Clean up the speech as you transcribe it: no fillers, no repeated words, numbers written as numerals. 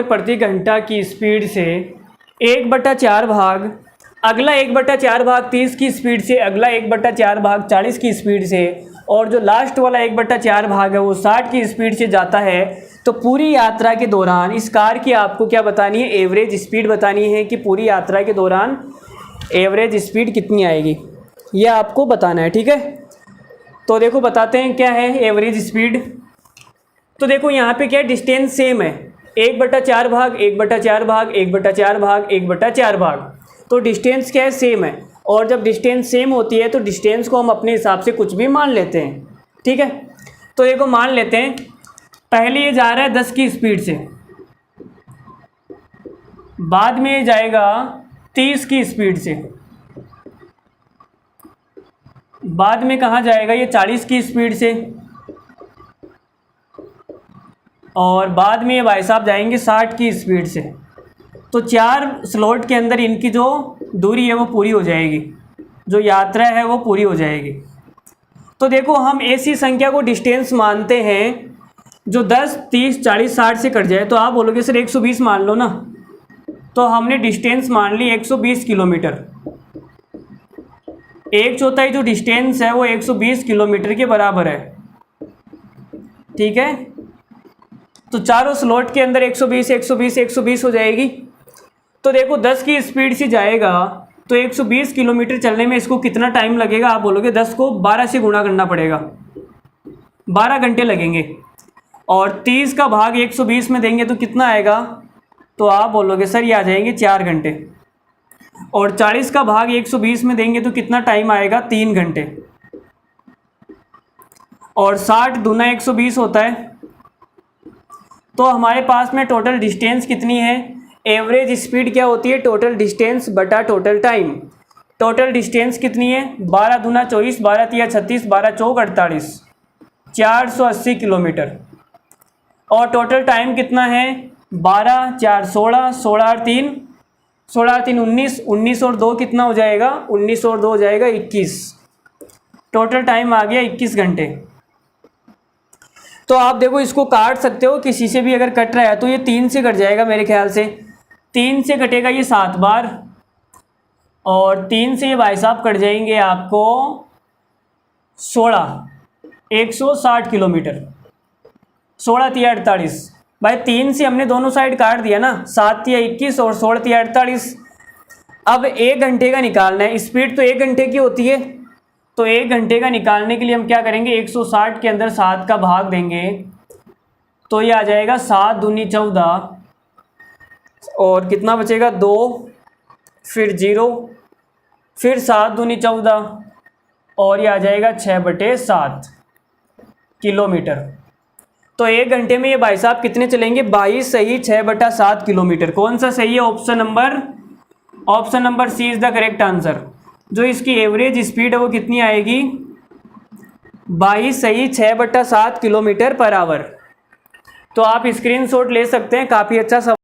प्रति घंटा की स्पीड से 1/4 भाग, अगला 1/4 भाग 30 की स्पीड से, अगला 1/4 भाग 40 की स्पीड से, और जो लास्ट वाला 1/4 भाग है वो 60 की स्पीड से जाता है, तो पूरी यात्रा के दौरान इस कार की आपको क्या बतानी है, एवरेज स्पीड बतानी है कि पूरी यात्रा के दौरान एवरेज स्पीड कितनी आएगी, ये आपको बताना है। ठीक है, तो देखो बताते हैं क्या है एवरेज स्पीड। तो देखो यहाँ पे क्या डिस्टेंस सेम है, 1/4 भाग 1/4 भाग 1/4 भाग 1/4 भाग, तो डिस्टेंस क्या है, सेम है। और जब डिस्टेंस सेम होती है तो डिस्टेंस को हम अपने हिसाब से कुछ भी मान लेते हैं। ठीक है, तो देखो मान लेते हैं पहले ये जा रहा है 10 की स्पीड से, बाद में ये जाएगा 30 की स्पीड से, बाद में कहाँ जाएगा ये 40 की स्पीड से, और बाद में ये भाई साहब जाएंगे 60 की स्पीड से। तो 4 स्लॉट के अंदर इनकी जो दूरी है वो पूरी हो जाएगी, जो यात्रा है वो पूरी हो जाएगी। तो देखो हम ऐसी संख्या को डिस्टेंस मानते हैं जो 10, 30, 40, 60 से कट जाए। तो आप बोलोगे सर 120 मान लो ना, तो हमने डिस्टेंस मान ली 120 किलोमीटर। 1/4 जो डिस्टेंस है वो 120 किलोमीटर के बराबर है। ठीक है, तो चारों स्लॉट के अंदर 120 120 120 हो जाएगी। तो देखो 10 की स्पीड से जाएगा तो 120 किलोमीटर चलने में इसको कितना टाइम लगेगा, आप बोलोगे 10 को 12 से गुणा करना पड़ेगा, 12 घंटे लगेंगे। और 30 का भाग 120 में देंगे तो कितना आएगा, तो आप बोलोगे सर ये आ जाएंगे 4 घंटे। और 40 का भाग 120 में देंगे तो कितना टाइम आएगा, 3 घंटे। और 60 दूना 120 होता है। तो हमारे पास में टोटल डिस्टेंस कितनी है, एवरेज स्पीड क्या होती है, टोटल डिस्टेंस बटा टोटल टाइम। टोटल डिस्टेंस कितनी है, 12 दूना 24, 12 तिया 36, 12 चौक 48, 480 किलोमीटर। और टोटल टाइम कितना है, 12 4 16, 16 और 3 19, 19 और 2 कितना हो जाएगा, 19 और 2 हो जाएगा 21। टोटल टाइम आ गया 21 घंटे। तो आप देखो इसको काट सकते हो, किसी से भी अगर कट रहा है तो ये 3 से कट जाएगा मेरे ख्याल से, 3 से कटेगा ये 7 बार, और 3 से ये भाई साहब कट जाएंगे आपको 16, 160 किलोमीटर, 16 तिया 48। भाई 3 से हमने दोनों साइड काट दिया ना, 7 तिया 21 और 16 तिया 48। अब 1 घंटे का निकालना है, स्पीड तो 1 घंटे की होती है, तो 1 घंटे का निकालने के लिए हम क्या करेंगे, 160 के अंदर 7 का भाग देंगे तो ये आ जाएगा 7 दूनी 14, और कितना बचेगा 2, फिर 0, फिर 7 दूनी 14, और ये आ जाएगा 6/7 किलोमीटर। तो 1 घंटे में ये भाई साहब कितने चलेंगे, 22 सही 6/7 किलोमीटर। कौन सा सही है, option number C is the correct answer. जो इसकी एवरेज स्पीड है वो कितनी आएगी, 22 सही 6/7 किलोमीटर पर आवर। तो आप स्क्रीनशॉट ले सकते हैं, काफ़ी अच्छा सवाल।